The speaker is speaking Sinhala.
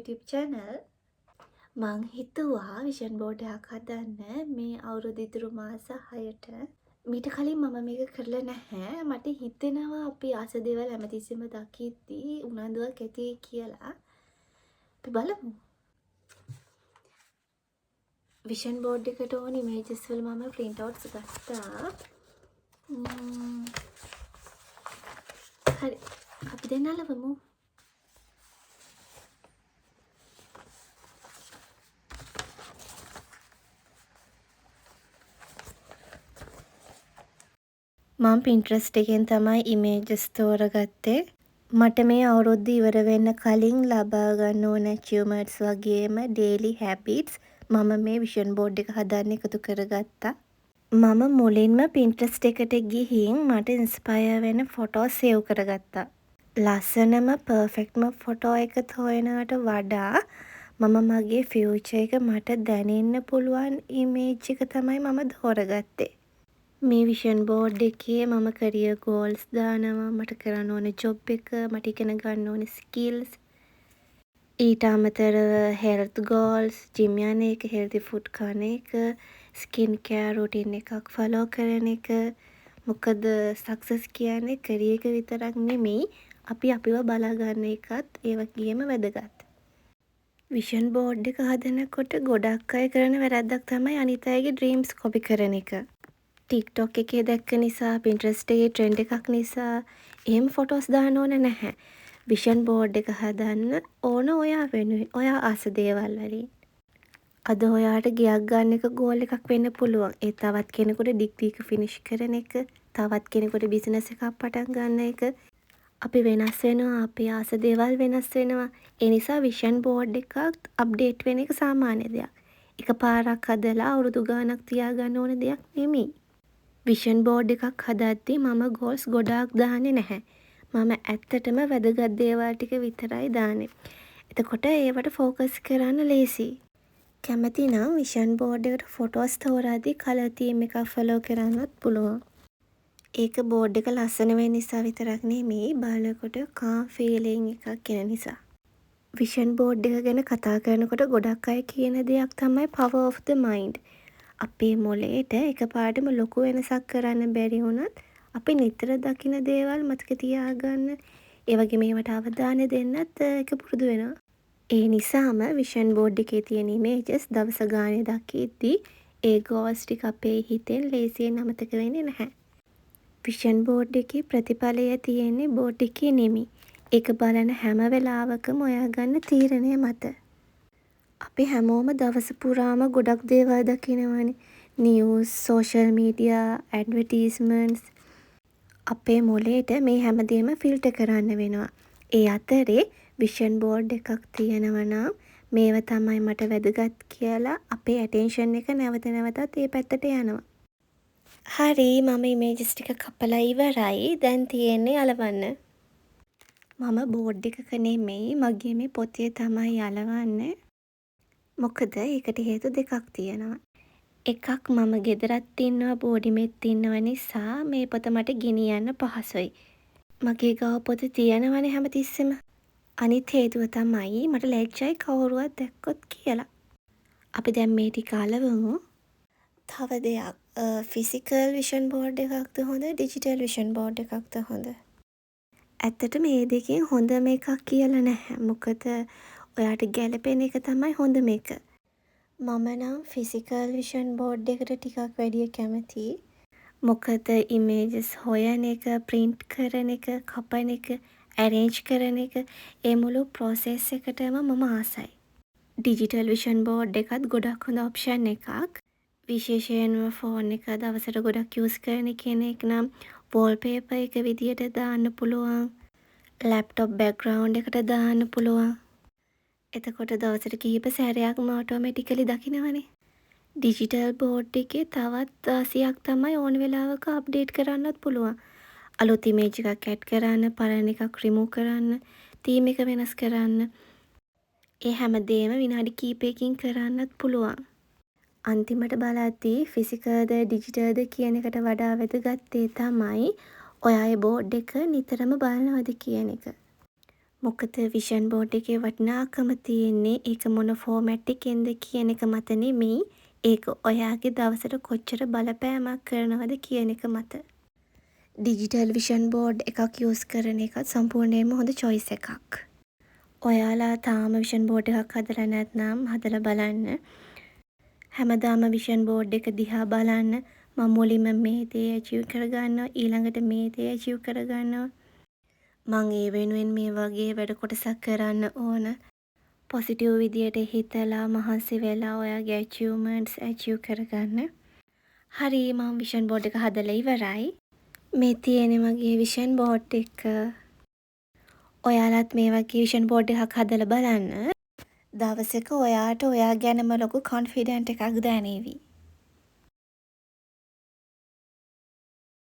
YouTube channel. මං හිතුවා විෂන් බෝඩ් එකක් හදන්න මේ අවුරුදු ඉතුරු මාස 6ට. මීට කලින් මම මේක කරලා නැහැ. මට හිතෙනවා අපි ආස දේවල් හැමතිස්සෙම දකිද්දී උනන්දුවක් ඇති කියලා. අපි බලමු. විෂන් බෝඩ් එකට ඕන ඉමේජස් වල මම print outs ගත්තා. හරි. අපි දැන් අලවමු. මම Pinterest එකෙන් තමයි ඉමේජස් තෝරගත්තේ. මට මේ අවුරුද්ද ඉවර වෙන්න කලින් ලබා ගන්න ඕන achievements වගේම daily habits මම මේ vision board එක හදන්න එකතු කරගත්තා. මම මුලින්ම Pinterest එකට ගිහින් මට inspire වෙන photos save කරගත්තා. ලස්සනම perfectම photo එක හොයනවට වඩා මම මගේ future එක මට දැනෙන්න පුළුවන් image එක තමයි මම තෝරගත්තේ. මේ විෂන් බෝඩ් එකේ මම කරියර් ගෝල්ස් දානවා, මට කරන්න ඕන ජොබ් එක, මට ඉගෙන ගන්න ඕන ස්කිල්ස්, ඊට අමතරව හෙල්ත් ගෝල්ස්, ජිම් යන එක, හෙල්ති ෆුඩ් කන එක, ස්කින් කෙයාර් රුටින් එකක් ෆලෝ කරන එක. මොකද සක්සස් කියන්නේ කරියර් එක විතරක් නෙමෙයි, අපිව බලාගන්න එකත් ඒ වගේම වැදගත්. විෂන් බෝඩ් එක හදනකොට ගොඩක් අය කරන වැරැද්දක් තමයි අනිත් අයගේ ඩ්‍රීම්ස් කොපි කරන එක. TikTok එකේ දැක්ක නිසා, Pinterest එකේ ට්‍රෙන්ඩ් එකක් නිසා එහෙම ෆොටෝස් දාන්න ඕන නැහැ. විෂන් බෝඩ් එක හදන්න ඕන ඔයා වෙනුවෙන්, ඔයා ආස දේවල් වලින්. අද ඔයාට ගයක් ගන්න එක ගෝල් එකක් වෙන්න පුළුවන්. ඒ තවත් කෙනෙකුට ඩිග්‍රී එක ෆිනිෂ් කරන එක, තවත් කෙනෙකුට බිස්නස් එකක් පටන් ගන්න එක. අපි වෙනස් වෙනවා, අපේ ආස දේවල් වෙනස් වෙනවා. ඒ නිසා විෂන් බෝඩ් එකක් අප්ඩේට් වෙන එක සාමාන්‍ය දෙයක්. එකපාරක් හදලා අවුරුදු ගාණක් තියාගන්න ඕන දෙයක් නෙමෙයි. විෂන් බෝඩ් එකක් හදද්දී මම ගෝල්ස් ගොඩාක් දාන්නේ නැහැ. මම ඇත්තටම වැදගත් දේවල් ටික විතරයි දාන්නේ. එතකොට ඒවට ෆෝකස් කරන්න ලේසියි. කැමති නම් විෂන් බෝඩ් එකට ෆොටෝස් තෝරද්දී කලර් තීම් එකක් ෆලෝ කරන්නත් පුළුවන්. ඒක බෝඩ් එක ලස්සන වෙන නිසා විතරක් නෙමෙයි, බලනකොට කාම් ෆීලිං එකක් එන නිසා. විෂන් බෝඩ් එක ගැන කතා කරනකොට ගොඩක් අය කියන දෙයක් තමයි power of the mind. අපේ මොලේට එකපාරටම ලොකු වෙනසක් කරන්න බැරි වුණත් අපි නිතර දකින දේවල් මතක තියාගන්න, ඒ වගේ මේවට අවධානය දෙන්නත් ඒක පුරුදු වෙනවා. ඒ නිසාම විෂන් බෝඩ් එකේ තියෙන ඉමේජස් දවස ගානේ දකිද්දී ඒ ගෝල්ස් ටික අපේ හිතෙන් ලේසියෙන් අමතක වෙන්නේ නැහැ. විෂන් බෝඩ් එකේ ප්‍රතිඵලය තියෙන්නේ බෝඩ් එකේ නෙමෙයි. ඒක බලන හැම වෙලාවකම ඔයා ගන්න තීරණය මත. අපි හැමෝම දවස පුරාම ගොඩක් දේවල් දකිනවනේ. News, social media, advertisements. අපේ මොලේට මේ හැමදේම ෆිල්ටර් කරන්න වෙනවා. ඒ අතරේ විෂන් බෝඩ් එකක් තියෙනවා නම් මේව තමයි මට වැදගත් කියලා අපේ ඇටෙන්ෂන් එක නැවත නැවතත් ඒ පැත්තට යනවා. හරි, මම ඉමේජස් ටික කපලා ඉවරයි. දැන් තියෙන්නේ අලවන්න. මම බෝඩ් එකක නෙමෙයි, මගේ මේ පොතේ තමයි අලවන්නේ. මොකද ඒකට හේතු දෙකක් තියෙනවා. එකක්, මම ගෙදරත් ඉන්නවා, බෝඩිමෙත් ඉන්නව නිසා මේ පොත මට ගෙනියන්න පහසුයි. මගේ ගාව පොත තියෙනවනේ හැමතිස්සෙම. අනිත් හේතුව තමයි මට ලැජ්ජයි කවුරුවත් දැක්කොත් කියලා. අපි දැන් මේ ටික අලවමු. තව දෙයක්, ෆිසිකල් විෂන් බෝඩ් එකක්ද හොඳ, ඩිජිටල් විෂන් බෝඩ් එකක්ද හොඳ? ඇත්තට මේ දෙකෙන් හොඳම එකක් කියලා නැහැ. මොකද ඔයාට ගැලපෙන එක තමයි හොඳම එක. මම නම් ෆිසිකල් විෂන් බෝඩ් එකට ටිකක් වැඩිය කැමතියි. මොකද ඉමේජස් හොයන එක, ප්‍රින්ට් කරන එක, කපන එක, ඇරේන්ජ් කරන එක, ඒ මුළු ප්‍රොසෙස් එකටම මම ආසයි. ඩිජිටල් විෂන් බෝඩ් එකත් ගොඩක් හොඳ ඔප්ෂන් එකක්. විශේෂයෙන්ම ෆෝන් එක දවසට ගොඩක් යූස් කරන කෙනෙක් නම් වෝල්පේපර් එක විදියට දාන්න පුළුවන්. ලැප්ටොප් බෑග්ග්‍රවුන්ඩ් එකට දාන්න පුළුවන්. එතකොට දවසට කිහිප සැරයක්ම ඔටෝමැටිකලි දකිනවනේ. ඩිජිටල් බෝඩ් එකේ තවත් වාසියක් තමයි ඕන වෙලාවක අප්ඩේට් කරන්නත් පුළුවන්. අලුත් ඉමේජ් එකක් ඇඩ් කරන්න, පරණ එකක් රිමූව් කරන්න, තීම් එක වෙනස් කරන්න. ඒ හැමදේම විනාඩි කිහිපයකින් කරන්නත් පුළුවන්. අන්තිමට බලද්දී ෆිසිකල්ද ඩිජිටල්ද කියන එකට වඩා වැදගත් දේ තමයි ඔයා ඒ බෝඩ් එක නිතරම බලනවද කියන එක. මොකද විෂන් බෝඩ් එකේ වටිනාකම තියෙන්නේ ඒක මොන ෆෝමැට් එකෙන්ද කියන එක මත නෙමෙයි. ඒක ඔයාගේ දවසට කොච්චර බලපෑමක් කරනවද කියන එක මත. ඩිජිටල් විෂන් බෝඩ් එකක් යූස් කරන එකත් සම්පූර්ණයෙන්ම හොඳ චොයිස් එකක්. ඔයාලා තාම විෂන් බෝඩ් එකක් හදලා නැත්නම් හදලා බලන්න. හැමදාම විෂන් බෝඩ් එක දිහා බලන්න මම මුලින්ම මේ දේ ඇචීව් කරගන්නවා ඊළඟට මේ දේ ඇචීව් කරගන්නවා. මං ඒ වෙනුවෙන් මේ වගේ වැඩ කොටසක් කරන්න ඕන. පොසිටිව් විදියට හිතලා මහන්සි වෙලා ඔයාගේ ඇචීව්මන්ට්ස් ඇචීව් කරගන්න. හරි මම විෂන් බෝඩ් එක හදලා ඉවරයි. මේ තියෙන්නේ මගේ විෂන් බෝඩ් එක. ඔයාලත් මේ වගේ විෂන් බෝඩ් එකක් හදලා බලන්න. දවසක ඔයාට ඔයා ගැනම ලොකු කොන්ෆිඩන්ට් එකක් දැනේවි.